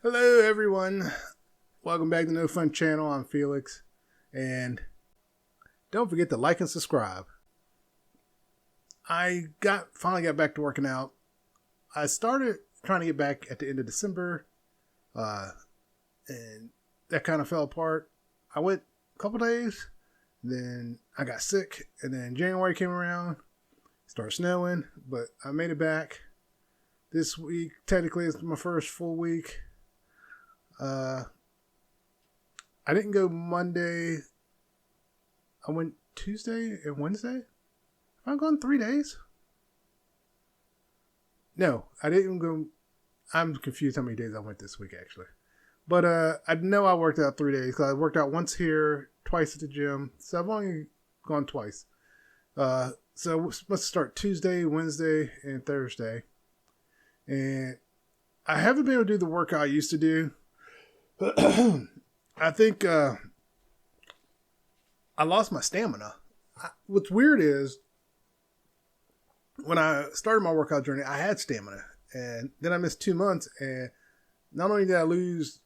Hello, everyone. Welcome back to No Fun Channel. I'm Felix. And don't forget to like and subscribe. I finally got back to working out. I started trying to get back at the end of December. And that kind of fell apart. I went a couple days. Then I got sick. And then January came around. Started snowing. But I made it back. This week, technically, is my first full week. I didn't go Monday. I went Tuesday and Wednesday. I've gone 3 days. No, I didn't go. I'm confused how many days I went this week, actually. But I know I worked out 3 days because I worked out once here, twice at the gym. So I've only gone twice. So we're supposed to start Tuesday, Wednesday, and Thursday. And I haven't been able to do the workout I used to do. I think I lost my stamina. What's weird is when I started my workout journey, I had stamina. And then I missed 2 months. And not only did I lose,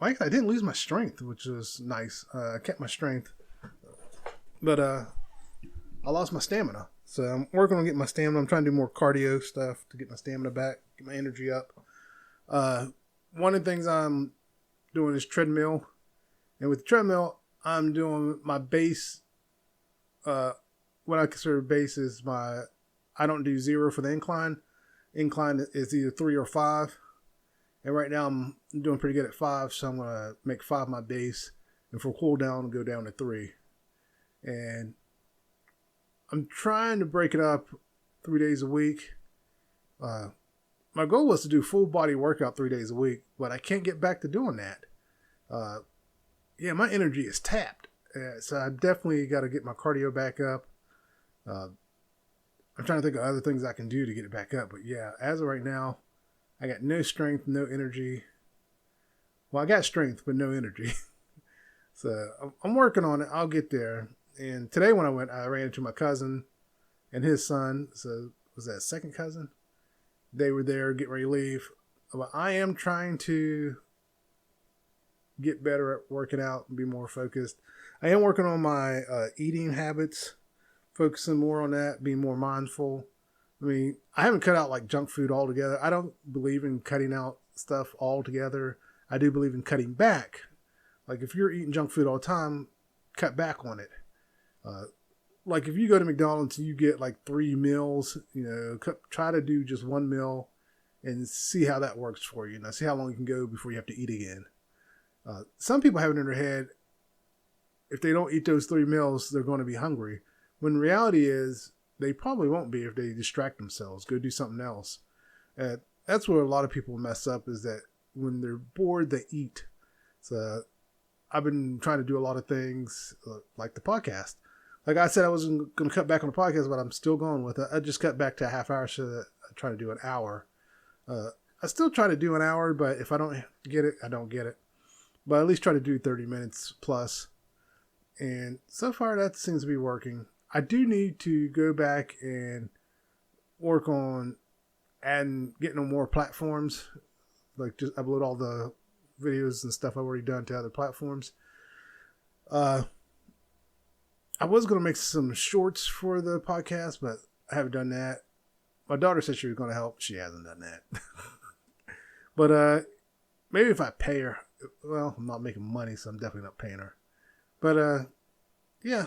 I didn't lose my strength, which was nice. I kept my strength. But I lost my stamina. So I'm working on getting my stamina. I'm trying to do more cardio stuff to get my stamina back, get my energy up. One of the things I'm doing is treadmill. And with the treadmill, I'm doing my base. What I consider base is I don't do 0 for the incline. Incline is either 3 or 5. And right now I'm doing pretty good at 5. So I'm going to make 5 my base. And for cool down, go down to 3. And I'm trying to break it up 3 days a week. My goal was to do full body workout 3 days a week, but I can't get back to doing that. My energy is tapped. So I definitely got to get my cardio back up. I'm trying to think of other things I can do to get it back up. But yeah, as of right now, I got no strength, no energy. Well, I got strength, but no energy. So I'm working on it. I'll get there. And today when I went, I ran into my cousin and his son. So was that second cousin? They were there getting ready to leave. But I am trying to get better at working out and be more focused. I am working on my eating habits, focusing more on that, being more mindful. I mean, I haven't cut out like junk food altogether. I don't believe in cutting out stuff altogether. I do believe in cutting back. Like if you're eating junk food all the time, cut back on it. Like if you go to McDonald's and you get like 3 meals, try to do just 1 meal and see how that works for you. See how long you can go before you have to eat again. Some people have it in their head, if they don't eat those 3 meals, they're going to be hungry. When reality is, they probably won't be if they distract themselves, go do something else. That's where a lot of people mess up, is that when they're bored, they eat. So I've been trying to do a lot of things like the podcast. Like I said, I wasn't going to cut back on the podcast, but I'm still going with it. I just cut back to a half hour so that I try to do an hour. I still try to do an hour, but if I don't get it, I don't get it. But at least try to do 30 minutes plus. And so far that seems to be working. I do need to go back and work on getting on more platforms. Like just upload all the videos and stuff I've already done to other platforms. I was going to make some shorts for the podcast, but I haven't done that. My daughter said she was going to help. She hasn't done that. But maybe if I pay her. Well, I'm not making money, so I'm definitely not paying her. But yeah.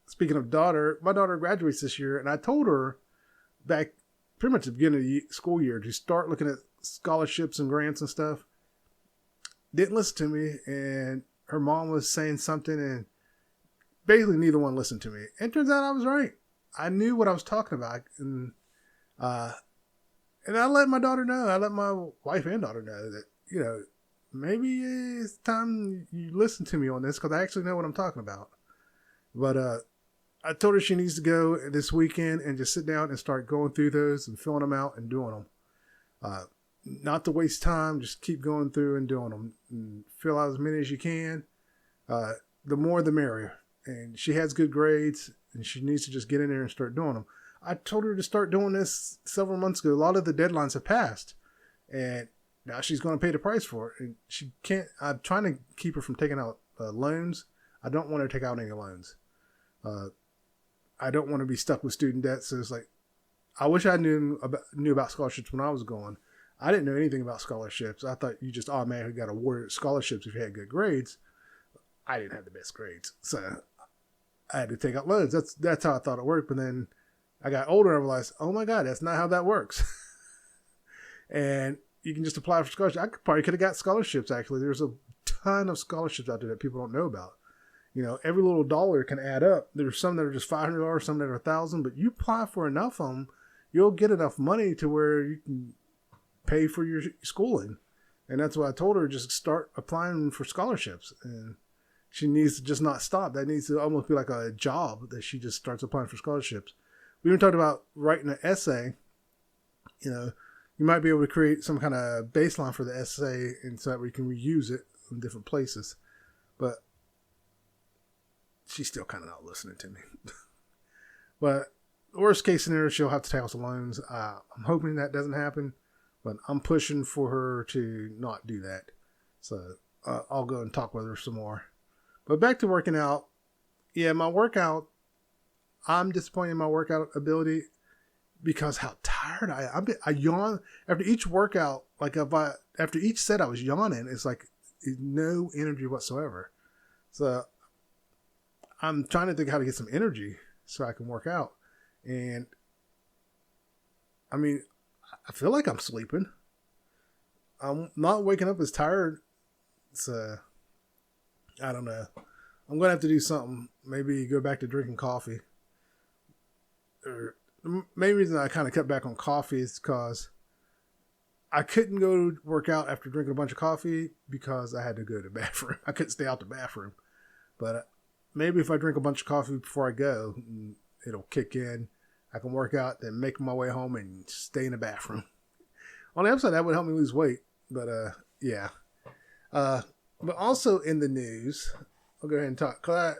Speaking of daughter, my daughter graduates this year, and I told her back pretty much at the beginning of the school year to start looking at scholarships and grants and stuff. Didn't listen to me, and her mom was saying something, and basically neither one listened to me. And it turns out I was right. I knew what I was talking about, and I let my daughter know. I let my wife and daughter know that, maybe it's time you listen to me on this, because I actually know what I'm talking about. But I told her she needs to go this weekend and just sit down and start going through those and filling them out and doing them. Not to waste time, just keep going through and doing them. And fill out as many as you can. The more the merrier. And she has good grades, and she needs to just get in there and start doing them. I told her to start doing this several months ago. A lot of the deadlines have passed. And now she's going to pay the price for it. And she can't, I'm trying to keep her from taking out loans. I don't want her to take out any loans. I don't want to be stuck with student debt. So it's like, I wish I knew about scholarships when I was going. I didn't know anything about scholarships. I thought you just automatically got awarded scholarships if you had good grades. I didn't have the best grades, so I had to take out loans. That's how I thought it worked. But then I got older and I realized, oh my God, that's not how that works. And you can just apply for scholarships. I probably could have got scholarships, actually. There's a ton of scholarships out there that people don't know about. You know, every little dollar can add up. There's some that are just $500, some that are $1,000, but you apply for enough of them, you'll get enough money to where you can pay for your schooling. And that's why I told her, just start applying for scholarships. And she needs to just not stop. That needs to almost be like a job that she just starts applying for scholarships. We even talked about writing an essay. You know, you might be able to create some kind of baseline for the essay and so that we can reuse it in different places. But she's still kind of not listening to me. But worst case scenario, she'll have to take out some loans. I'm hoping that doesn't happen, but I'm pushing for her to not do that. So I'll go and talk with her some more. But back to working out. Yeah, my workout, I'm disappointed in my workout ability because how tired I am. I yawn after each workout. Like after each set, I was yawning. It's like no energy whatsoever. So I'm trying to think how to get some energy so I can work out. And I mean, I feel like I'm sleeping. I'm not waking up as tired. So I don't know. I'm going to have to do something. Maybe go back to drinking coffee. Or the main reason I kind of cut back on coffee is because I couldn't go work out after drinking a bunch of coffee because I had to go to the bathroom. I couldn't stay out the bathroom. But maybe if I drink a bunch of coffee before I go, it'll kick in. I can work out, then make my way home and stay in the bathroom. On the upside, that would help me lose weight. But yeah. But also in the news, I'll go ahead and talk. Cause I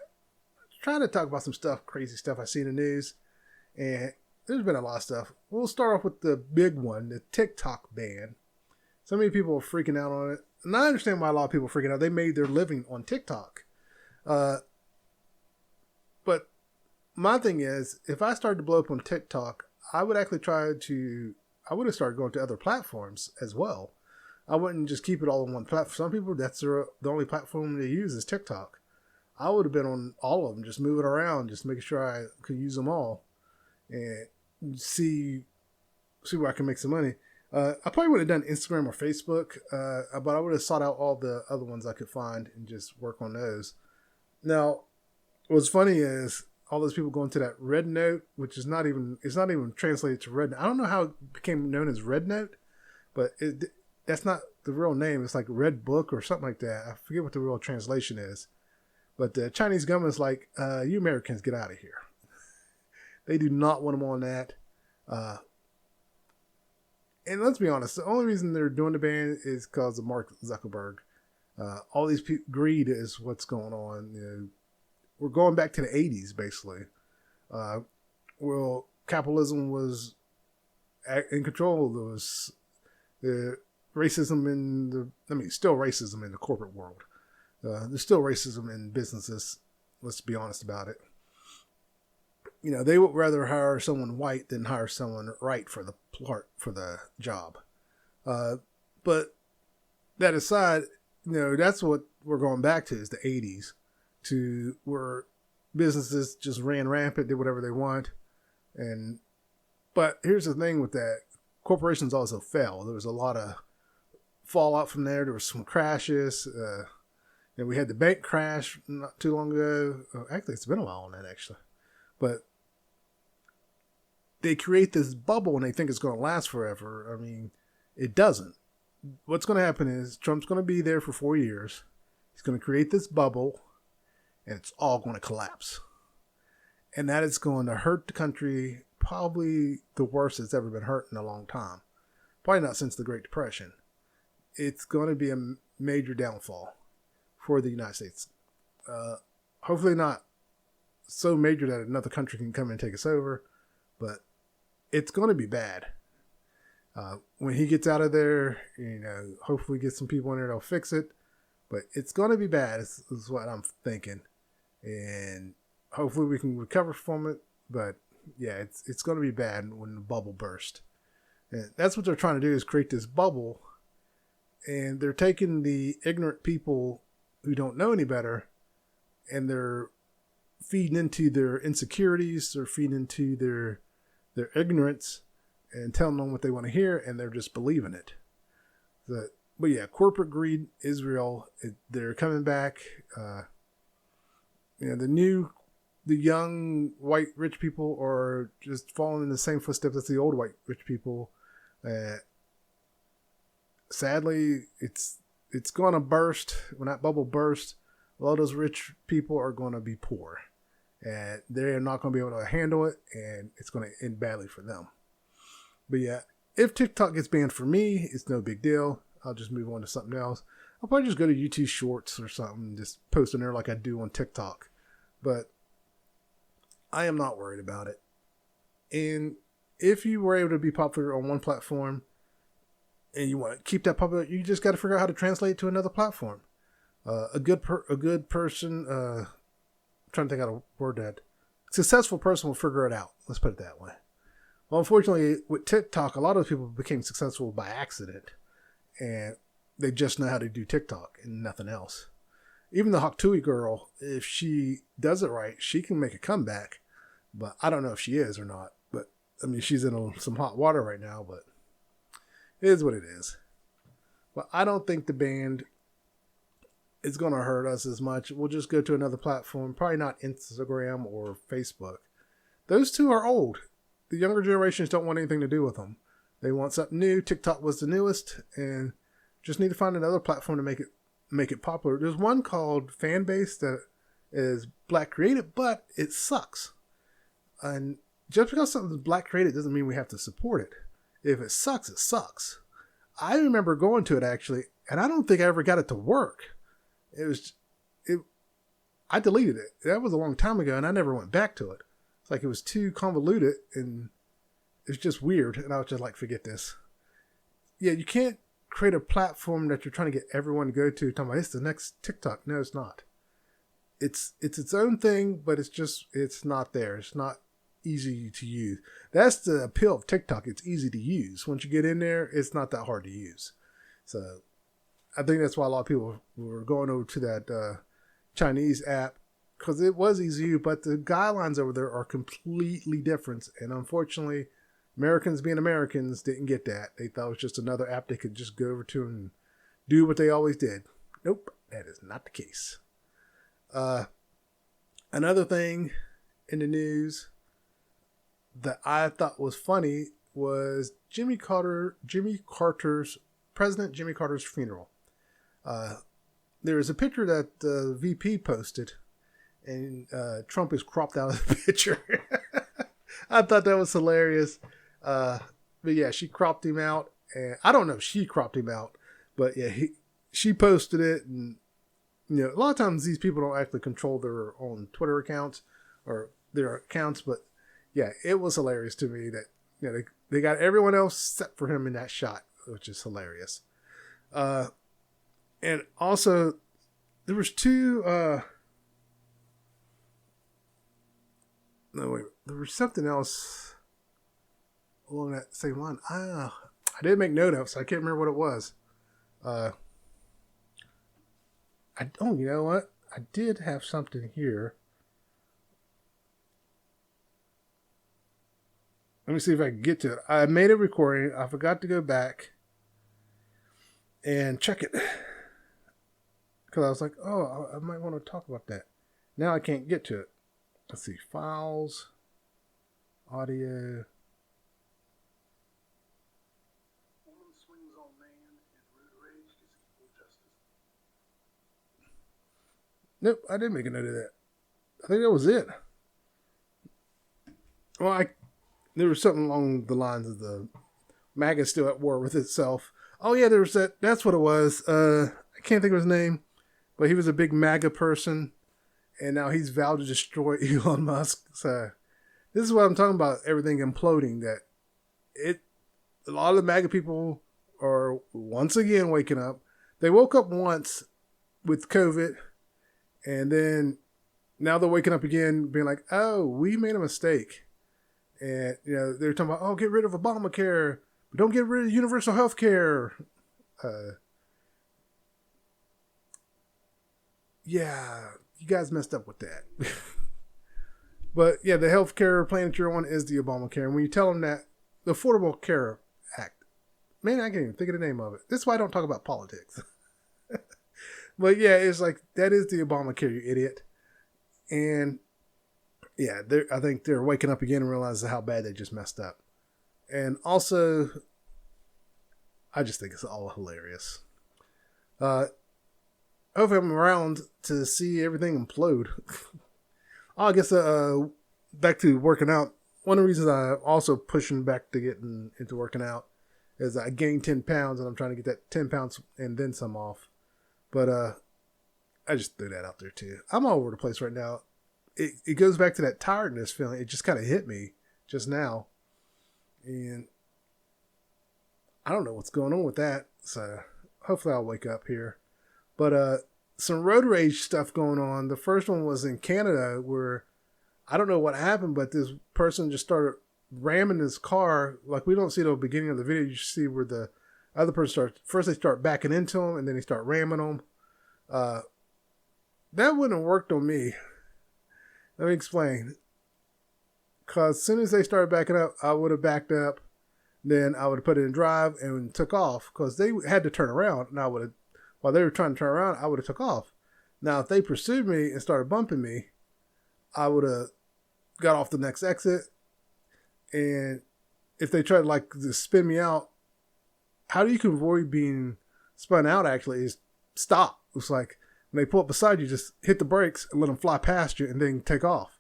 trying to talk about some stuff, crazy stuff I see in the news. And there's been a lot of stuff. We'll start off with the big one, the TikTok ban. So many people are freaking out on it. And I understand why a lot of people are freaking out. They made their living on TikTok. But my thing is, if I started to blow up on TikTok, I would actually I would have started going to other platforms as well. I wouldn't just keep it all on one platform. Some people, that's the only platform they use is TikTok. I would have been on all of them, just moving around, just making sure I could use them all and see where I can make some money. I probably would have done Instagram or Facebook, but I would have sought out all the other ones I could find and just work on those. Now, what's funny is all those people going to that Red Note, which is not even translated to Red Note. I don't know how it became known as Red Note, but that's not the real name. It's like Red Book or something like that. I forget what the real translation is. But the Chinese government's like, you Americans get out of here. They do not want them on that. And let's be honest, the only reason they're doing the ban is because of Mark Zuckerberg. All these greed is what's going on. You know, we're going back to the 80s, basically. Well, capitalism was in control. There was the racism still racism in the corporate world. There's still racism in businesses. Let's be honest about it. You know, they would rather hire someone white than hire someone right for the job. But that aside, you know, that's what we're going back to is the 80s, to where businesses just ran rampant, did whatever they want. But here's the thing with that. Corporations also fell. There was a lot of fallout from there. There was some crashes. We had the bank crash not too long ago. Actually, it's been a while on that, actually. But they create this bubble and they think it's going to last forever. I mean, it doesn't. What's going to happen is Trump's going to be there for 4 years. He's going to create this bubble and it's all going to collapse. And that is going to hurt the country probably the worst it's ever been hurt in a long time. Probably not since the Great Depression. It's going to be a major downfall for the United States. Hopefully not so major that another country can come and take us over, but it's going to be bad. When he gets out of there, hopefully get some people in there that'll fix it. But it's going to be bad, is what I'm thinking. And hopefully we can recover from it. But yeah, it's going to be bad when the bubble bursts. And that's what they're trying to do, is create this bubble. And they're taking the ignorant people who don't know any better, and they're feeding into their insecurities. They're feeding into their ignorance and telling them what they want to hear, and they're just believing it. But yeah, corporate greed is real. They're coming back. The young white rich people are just following in the same footsteps as the old white rich people. Sadly, it's going to burst. When that bubble bursts, a lot of those rich people are going to be poor, and they're not going to be able to handle it, and it's going to end badly for them. But yeah, if TikTok gets banned for me, it's no big deal. I'll just move on to something else. I'll probably just go to YouTube Shorts or something and just post in there like I do on TikTok. But I am not worried about it. And if you were able to be popular on one platform and you want to keep that popular, you just got to figure out how to translate it to another platform. A good person, I'm trying to think out a word that successful person will figure it out. Let's put it that way. Well, unfortunately, with TikTok, a lot of people became successful by accident, and they just know how to do TikTok and nothing else. Even the Hoktui girl, if she does it right, she can make a comeback, but I don't know if she is or not. But I mean, she's in some hot water right now, but it is what it is. But I don't think the band is going to hurt us as much. We'll just go to another platform, probably not Instagram or Facebook. Those two are old. The younger generations don't want anything to do with them. They want something new. TikTok was the newest, and just need to find another platform to make it popular. There's one called Fanbase that is Black created, but it sucks. And just because something's Black created doesn't mean we have to support it. If it sucks, it sucks. I remember going to it actually, and I don't think I ever got it to work. I deleted it. That was a long time ago, and I never went back to it. It's like it was too convoluted, and it's just weird, and I was just like, forget this. Yeah, you can't create a platform that you're trying to get everyone to go to, talking about it's the next TikTok. No, it's not. It's its own thing, but it's not there. It's not easy to use. That's the appeal of TikTok. It's easy to use. Once you get in there, it's not that hard to use. So I think that's why a lot of people were going over to that Chinese app, because it was easy, but the guidelines over there are completely different. And unfortunately, Americans being Americans didn't get that. They thought it was just another app they could just go over to and do what they always did. Nope, that is not the case. Another thing in the news that I thought was funny was President Jimmy Carter's funeral. There was a picture that the VP posted, and Trump is cropped out of the picture. I thought that was hilarious. But yeah, she cropped him out, and I don't know if she cropped him out, but yeah, she posted it, and a lot of times these people don't actually control their own Twitter accounts or their accounts, but yeah, it was hilarious to me that they got everyone else set for him in that shot, which is hilarious. And also there was there was something else along that same line. I did make note of, so I can't remember what it was. You know what? I did have something here. Let me see if I can get to it. I made a recording. I forgot to go back and check it, because I was like, oh, I might want to talk about that. Now I can't get to it. Let's see. Files. Audio. Woman swings on man in rude rage gets equal justice. Nope, I didn't make a note of that. I think that was it. Well, there was something along the lines of the MAGA still at war with itself. Oh yeah, there was that. That's what it was. I can't think of his name, but he was a big MAGA person, and now he's vowed to destroy Elon Musk. So this is what I'm talking about. Everything imploding. That a lot of the MAGA people are once again waking up. They woke up once with COVID, and then now they're waking up again, being like, "Oh, we made a mistake." And they're talking about, "Oh, get rid of Obamacare, but don't get rid of universal health care." Yeah, you guys messed up with that. But yeah, the health care plan that you're on is the Obamacare. And when you tell them that, the Affordable Care Act, man, I can't even think of the name of it. That's why I don't talk about politics. But yeah, it's like, that is the Obamacare, you idiot. And yeah, I think they're waking up again and realizing how bad they just messed up. And also, I just think it's all hilarious. Hopefully I'm around to see everything implode. I guess back to working out. One of the reasons I'm also pushing back to getting into working out is I gained 10 pounds and I'm trying to get that 10 pounds and then some off. But I just threw that out there too. I'm all over the place right now. It goes back to that tiredness feeling. It just kind of hit me just now. And I don't know what's going on with that. So hopefully I'll wake up here. But some road rage stuff going on. The first one was in Canada where I don't know what happened, but this person just started ramming his car. Like, we don't see the beginning of the video. You see where the other person starts. First they start backing into him and then they start ramming him. That wouldn't have worked on me. Let me explain. Because as soon as they started backing up, I would have backed up. Then I would have put it in drive and took off. Because they had to turn around. And I would have, while they were trying to turn around, I would have took off. Now, if they pursued me and started bumping me, I would have got off the next exit. And if they tried to spin me out, how do you avoid being spun out actually is stop. It's like when they pull up beside you, just hit the brakes and let them fly past you and then take off.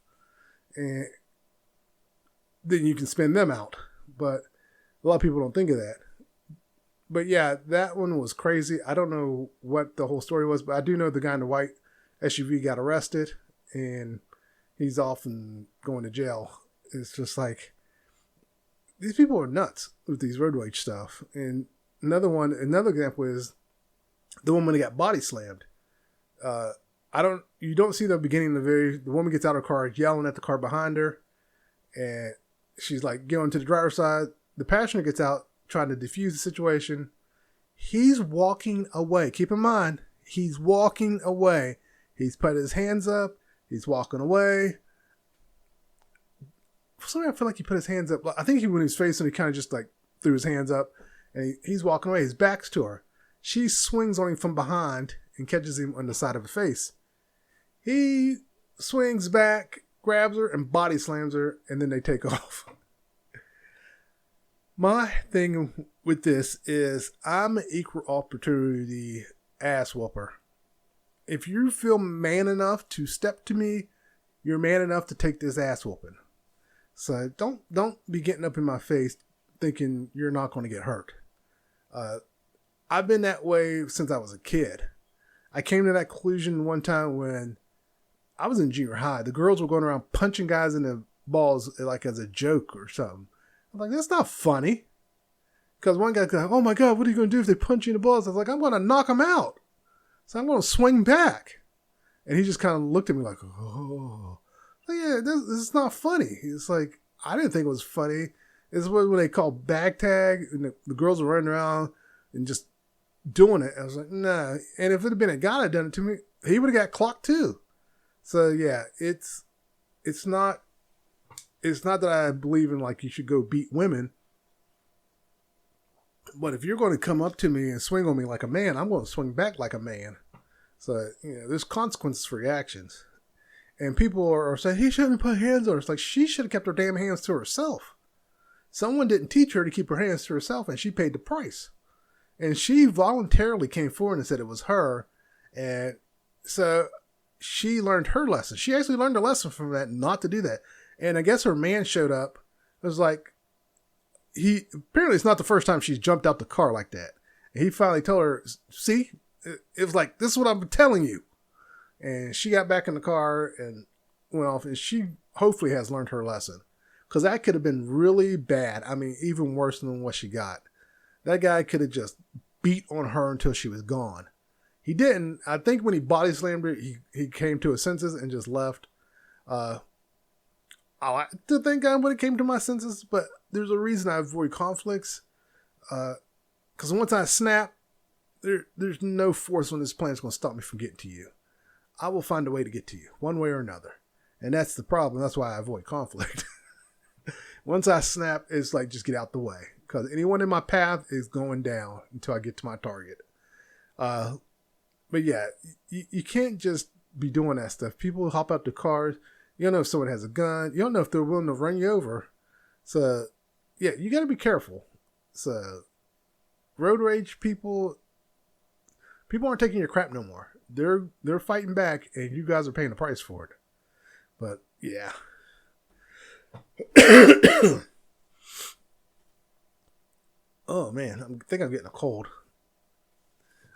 And then you can spin them out. But a lot of people don't think of that. But yeah, that one was crazy. I don't know what the whole story was, but I do know the guy in the white SUV got arrested and he's off and going to jail. It's just like, these people are nuts with these road rage stuff. And another example is the woman that got body slammed. You don't see the beginning of the woman gets out of her car yelling at the car behind her. And she's like going to the driver's side. The passenger gets out trying to defuse the situation. He's walking away. Keep in mind, he's walking away. He's put his hands up. He's walking away. For some reason, I feel like he put his hands up. I think when he was facing, he kind of just threw his hands up. And he's walking away. His back's to her. She swings on him from behind and catches him on the side of the face. He swings back, grabs her, and body slams her, and then they take off. My thing with this is I'm an equal opportunity ass whooper. If you feel man enough to step to me, you're man enough to take this ass whooping. So don't be getting up in my face thinking you're not going to get hurt. I've been that way since I was a kid. I came to that conclusion one time when I was in junior high. The girls were going around punching guys in the balls as a joke or something. I'm like, that's not funny. Because one guy's like, oh my God, what are you going to do if they punch you in the balls? I was like, I'm going to knock them out. So I'm going to swing back. And he just kind of looked at me like, oh. Like, yeah, this is not funny. It's like, I didn't think it was funny. It's what they call bag tag. And the girls were running around and just doing it. I was like, nah. And if it had been a guy that had done it to me, he would have got clocked too. So yeah, it's not that I believe in you should go beat women. But if you're going to come up to me and swing on me like a man, I'm going to swing back like a man. So, there's consequences for your actions. And people are saying, he shouldn't put hands on her. It's like, she should have kept her damn hands to herself. Someone didn't teach her to keep her hands to herself, and she paid the price. And she voluntarily came forward and said it was her. And so she learned her lesson. She actually learned a lesson from that, not to do that. And I guess her man showed up. It was like, apparently it's not the first time she's jumped out the car like that. And he finally told her, see, it was like, this is what I'm telling you. And she got back in the car and went off. And she hopefully has learned her lesson. Because that could have been really bad. I mean, even worse than what she got. That guy could have just beat on her until she was gone. He didn't. I think when he body slammed her, he came to his senses and just left. I like to think I would have came to my senses, but there's a reason I avoid conflicts. Because once I snap, there's no force on this planet that's going to stop me from getting to you. I will find a way to get to you, one way or another. And that's the problem. That's why I avoid conflict. Once I snap, it's like, just get out the way. Because anyone in my path is going down until I get to my target. But yeah, you can't just be doing that stuff. People hop out the cars. You don't know if someone has a gun. You don't know if they're willing to run you over. So, yeah, you got to be careful. So, road rage people aren't taking your crap no more. They're fighting back, and you guys are paying the price for it. But, yeah. Oh, man. I think I'm getting a cold.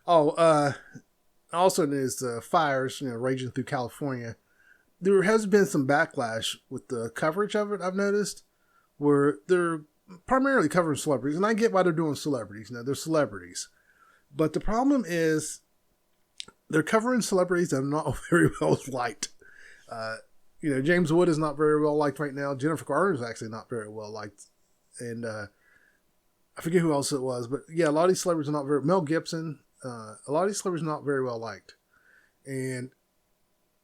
Oh, also there's the fires, raging through California. There has been some backlash with the coverage of it, I've noticed, where they're primarily covering celebrities. And I get why they're doing celebrities. They're celebrities. But the problem is they're covering celebrities that are not very well liked. James Wood is not very well liked right now. Jennifer Garner is actually not very well liked. And I forget who else it was. But yeah, a lot of these celebrities are not very... Mel Gibson... a lot of these celebrities are not very well liked. And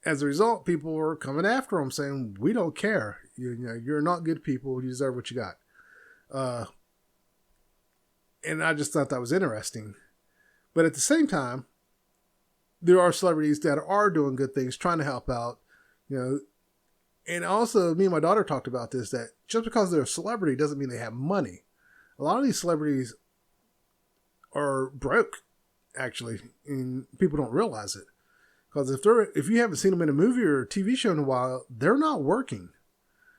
as a result, people were coming after them saying, we don't care. You're not good people. You deserve what you got. And I just thought that was interesting. But at the same time, there are celebrities that are doing good things, trying to help out. And also, me and my daughter talked about this, that just because they're a celebrity doesn't mean they have money. A lot of these celebrities are broke. Actually, and people don't realize it, because if you haven't seen them in a movie or a TV show in a while, they're not working.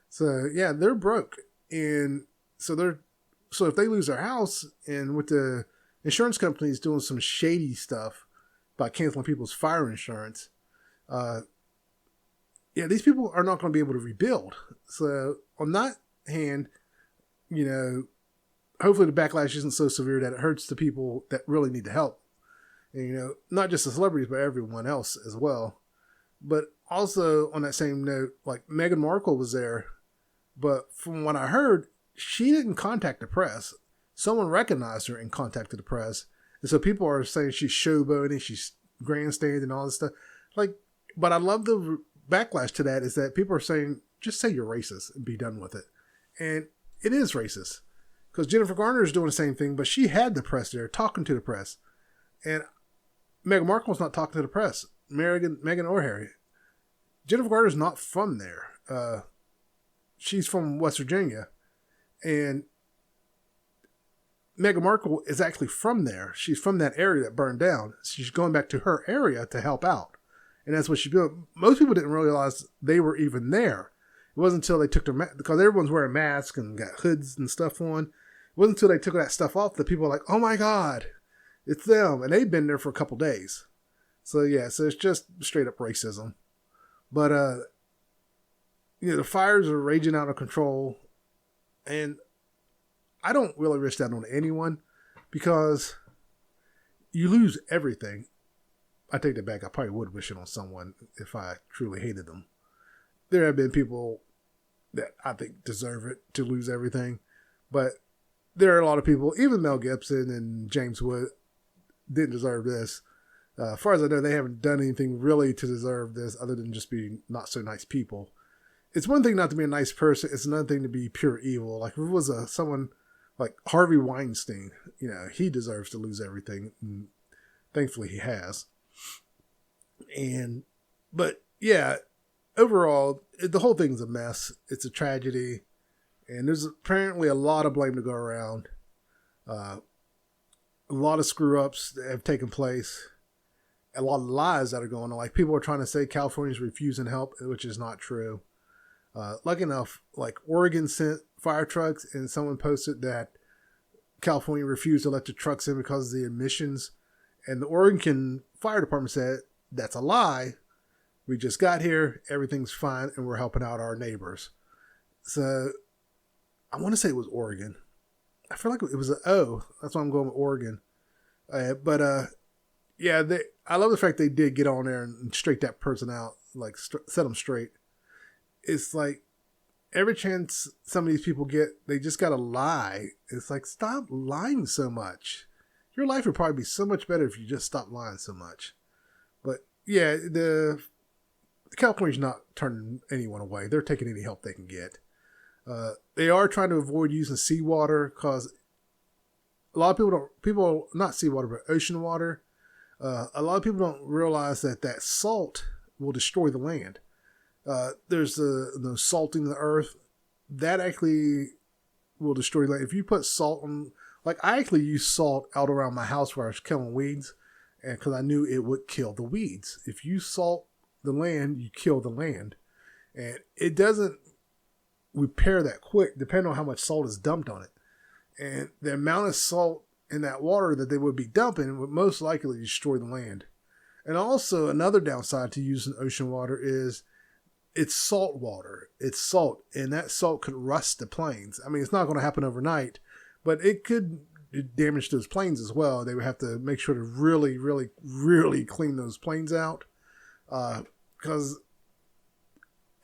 So yeah, they're broke, and so if they lose their house, and with the insurance companies doing some shady stuff by canceling people's fire insurance, these people are not going to be able to rebuild. So on that hand, hopefully the backlash isn't so severe that it hurts the people that really need the help. And, not just the celebrities, but everyone else as well. But also on that same note, like Meghan Markle was there, but from what I heard, she didn't contact the press. Someone recognized her and contacted the press. And so people are saying she's showboating, she's grandstanding and all this stuff. But I love the backlash to that is that people are saying, just say you're racist and be done with it. And it is racist. Because Jennifer Garner is doing the same thing, but she had the press there talking to the press. And Meghan Markle's not talking to the press. Meghan or Harry. Jennifer Garner's not from there. She's from West Virginia. And Meghan Markle is actually from there. She's from that area that burned down. She's going back to her area to help out. And that's what she's doing. Most people didn't realize they were even there. It wasn't until they took their mask, because everyone's wearing masks and got hoods and stuff on. It wasn't until they took that stuff off that people were like, oh my God. It's them, and they've been there for a couple days. So yeah, so it's just straight up racism. But the fires are raging out of control, and I don't really wish that on anyone, because you lose everything. I take that back. I probably would wish it on someone if I truly hated them. There have been people that I think deserve it to lose everything, but there are a lot of people, even Mel Gibson and James Wood, didn't deserve this. As far as I know, they haven't done anything really to deserve this other than just being not so nice people. It's one thing not to be a nice person. It's another thing to be pure evil. Like if it was someone like Harvey Weinstein, he deserves to lose everything. And thankfully he has. But yeah, overall, the whole thing's a mess. It's a tragedy. And there's apparently a lot of blame to go around. A lot of screw-ups that have taken place. A lot of lies that are going on. Like people are trying to say California's refusing help, which is not true. Lucky enough, like Oregon sent fire trucks, and someone posted that California refused to let the trucks in because of the emissions. And the Oregon Fire Department said, that's a lie. We just got here. Everything's fine. And we're helping out our neighbors. So I want to say it was Oregon. I feel like it was that's why I'm going with Oregon. Yeah, I love the fact they did get on there and straighten that person out, like set them straight. It's like every chance some of these people get, they just gotta lie. It's like, stop lying so much. Your life would probably be so much better if you just stopped lying so much. But yeah, California's not turning anyone away. They're taking any help they can get. They are trying to avoid using seawater because a lot of people not seawater, but ocean water. A lot of people don't realize that salt will destroy the land. There's the salting the earth that actually will destroy the land. If you put salt on, like I actually use salt out around my house where I was killing weeds, and because I knew it would kill the weeds. If you salt the land, you kill the land, and it doesn't repair that quick, depending on how much salt is dumped on it. And the amount of salt in that water that they would be dumping would most likely destroy the land. And also another downside to using ocean water is it's salt water. It's salt, and that salt could rust the planes. I mean, it's not going to happen overnight, but it could damage those planes as well. They would have to make sure to really, really, really clean those planes out. Because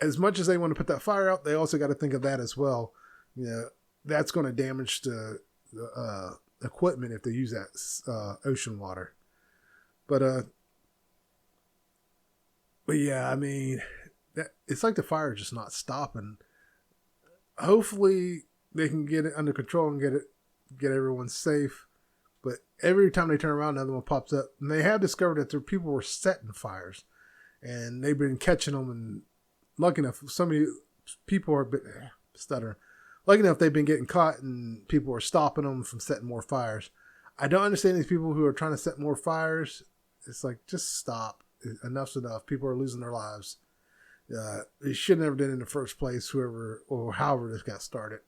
as much as they want to put that fire out, they also got to think of that as well. You know, that's going to damage the equipment if they use that ocean water. But yeah, I mean, it's like the fire is just not stopping. Hopefully they can get it under control and get everyone safe. But every time they turn around, another one pops up. And they have discovered that there people were setting fires, and they've been catching them. And lucky enough, so many people are stuttering. Lucky enough, they've been getting caught, and people are stopping them from setting more fires. I don't understand these people who are trying to set more fires. It's like, just stop. Enough's enough. People are losing their lives. They should never did in the first place, whoever or however this got started.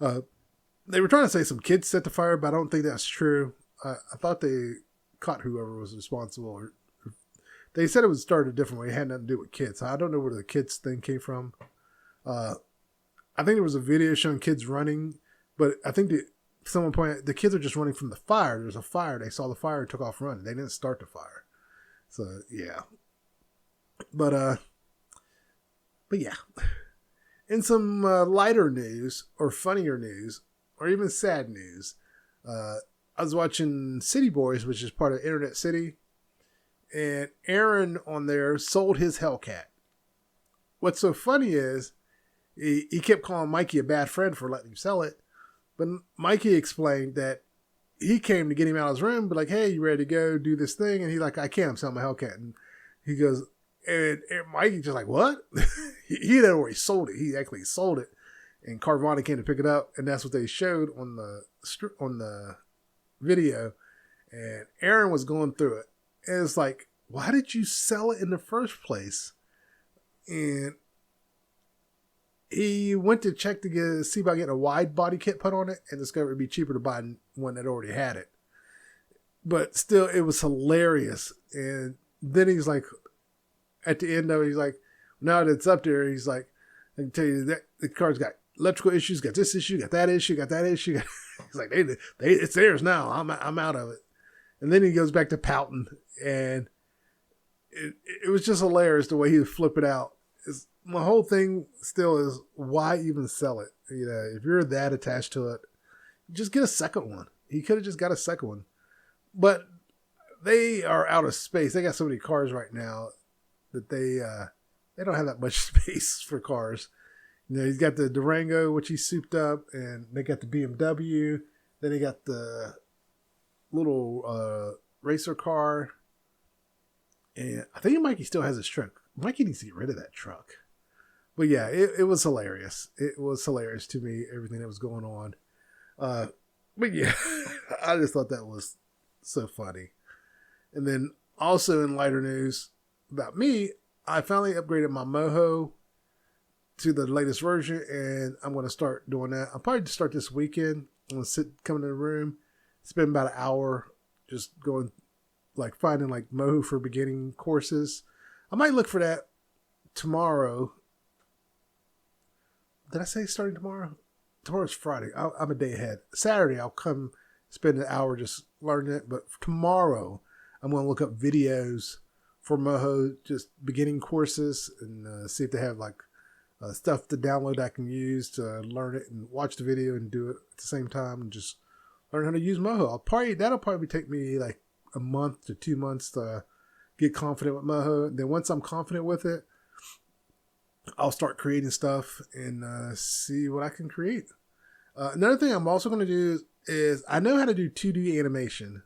They were trying to say some kids set the fire, but I don't think that's true. I thought they caught whoever was responsible. Or they said it was started a different way. It had nothing to do with kids. I don't know where the kids thing came from. I think there was a video showing kids running, but I think someone pointed out the kids are just running from the fire. There was a fire. They saw the fire and took off running. They didn't start the fire. So, yeah. But yeah. In some lighter news, or funnier news, or even sad news, I was watching City Boys, which is part of Internet City, and Aaron on there sold his Hellcat. What's so funny is he kept calling Mikey a bad friend for letting him sell it, but Mikey explained that he came to get him out of his room, but like, hey, you ready to go do this thing? And he's like, I can't, I'm selling my Hellcat. And he goes, and Mikey just like, what? he had already sold it. He actually sold it, and Carvana came to pick it up, and that's what they showed on the video. And Aaron was going through it, and it's like, why did you sell it in the first place? And he went to check to see about getting a wide body kit put on it, and discovered it'd be cheaper to buy one that already had it. But still, it was hilarious. And then he's like, at the end of it, he's like, now that it's up there, he's like, I can tell you that the car's got electrical issues, got this issue, got that issue, got that issue. He's like, it's theirs now. I'm out of it. And then he goes back to pouting, and it was just hilarious the way he would flip it out. My whole thing still is, why even sell it? You know, if you're that attached to it, just get a second one. He could have just got a second one. But they are out of space. They got so many cars right now that they don't have that much space for cars. You know, he's got the Durango, which he souped up, and they got the BMW. Then they got the little racer car. And I think Mikey still has his truck. Mikey needs to get rid of that truck. But yeah, it was hilarious. It was hilarious to me, everything that was going on. But yeah, I just thought that was so funny. And then also in lighter news about me, I finally upgraded my Moho to the latest version, and I'm going to start doing that. I'll probably start this weekend. I'm going to come in the room, spend about an hour just going, like finding like Moho for beginning courses. I might look for that tomorrow. Did I say starting tomorrow? tomorrow's Friday. I'm a day ahead. Saturday, I'll come spend an hour just learning it. But tomorrow, I'm going to look up videos for Moho, just beginning courses, and see if they have like stuff to download I can use to learn it and watch the video and do it at the same time and just learn how to use Moho. That'll probably take me like a month to 2 months to get confident with Moho. And then once I'm confident with it, I'll start creating stuff and see what I can create. Another thing I'm also going to do is I know how to do 2D animation,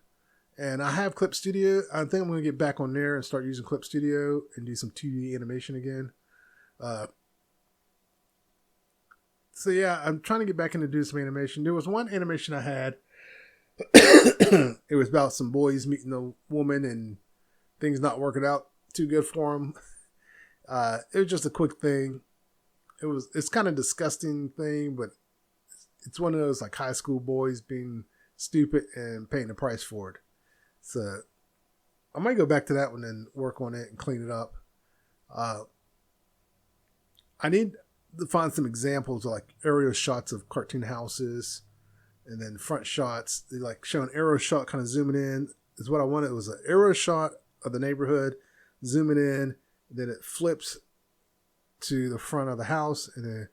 and I have Clip Studio. I think I'm going to get back on there and start using Clip Studio and do some 2D animation again. So yeah, I'm trying to get back into do some animation. There was one animation I had. It was about some boys meeting a woman and things not working out too good for them. It was just a quick thing. It's kind of disgusting thing, but it's one of those like high school boys being stupid and paying the price for it. So I might go back to that one and work on it and clean it up. I need to find some examples of like aerial shots of cartoon houses, and then front shots. They like show an aerial shot kind of zooming in is what I wanted. It was an aerial shot of the neighborhood, zooming in, then it flips to the front of the house, and then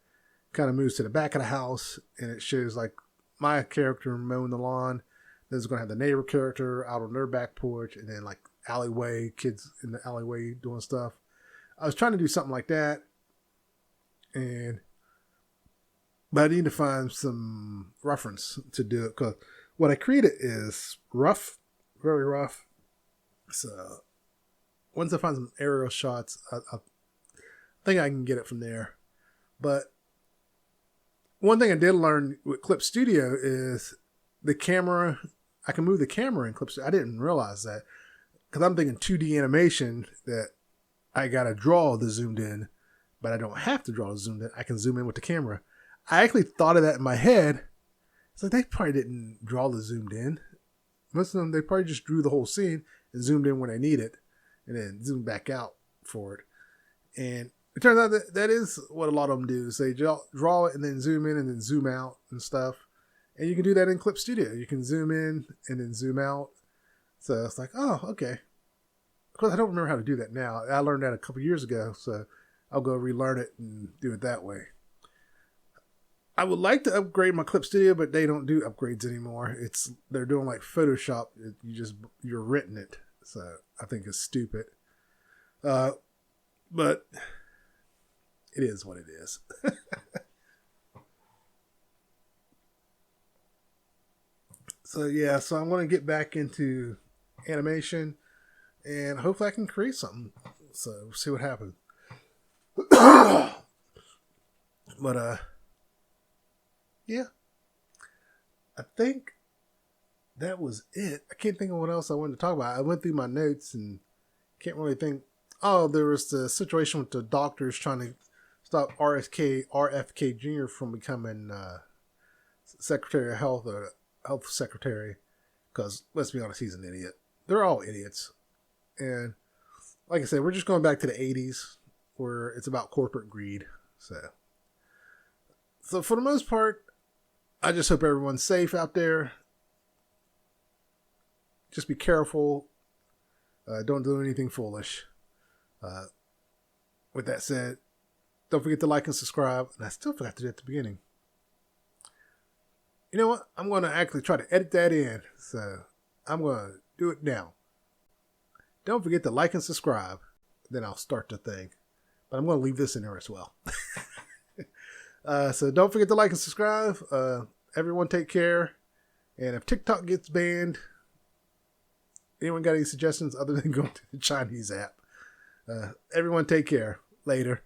kind of moves to the back of the house, and it shows like my character mowing the lawn. Then it's going to have the neighbor character out on their back porch, and then like alleyway, kids in the alleyway doing stuff. I was trying to do something like that, but I need to find some reference to do it, because what I created is rough, very rough. So once I find some aerial shots, I think I can get it from there. But one thing I did learn with Clip Studio is the camera. I can move the camera in Clip Studio. I didn't realize that, because I'm thinking 2D animation that I got to draw the zoomed in, but I don't have to draw the zoomed in. I can zoom in with the camera. I actually thought of that in my head. It's like they probably didn't draw the zoomed in. Most of them, they probably just drew the whole scene and zoomed in when they need it, and then zoomed back out for it. And it turns out that is what a lot of them do. Is they draw it and then zoom in and then zoom out and stuff. And you can do that in Clip Studio. You can zoom in and then zoom out. So it's like, oh, okay. Of course, I don't remember how to do that now. I learned that a couple years ago, so I'll go relearn it and do it that way. I would like to upgrade my Clip Studio, but they don't do upgrades anymore. They're doing like Photoshop. You're written it. So I think it's stupid. But it is what it is. So yeah, so I'm going to get back into animation, and hopefully I can create something. So we'll see what happens. But yeah, I think that was it. I can't think of what else I wanted to talk about. I went through my notes and can't really think. Oh, there was the situation with the doctors trying to stop RFK Jr. from becoming Secretary of Health or Health Secretary, because let's be honest, he's an idiot. They're all idiots. And like I said, we're just going back to the 80s where it's about corporate greed. So for the most part, I just hope everyone's safe out there. Just be careful. Don't do anything foolish. With that said, don't forget to like and subscribe. And I still forgot to do it at the beginning. You know what? I'm going to actually try to edit that in. So I'm going to do it now. Don't forget to like and subscribe. Then I'll start the thing. But I'm going to leave this in there as well. So don't forget to like and subscribe. Everyone take care. And if TikTok gets banned, anyone got any suggestions other than going to the Chinese app? Everyone take care. Later.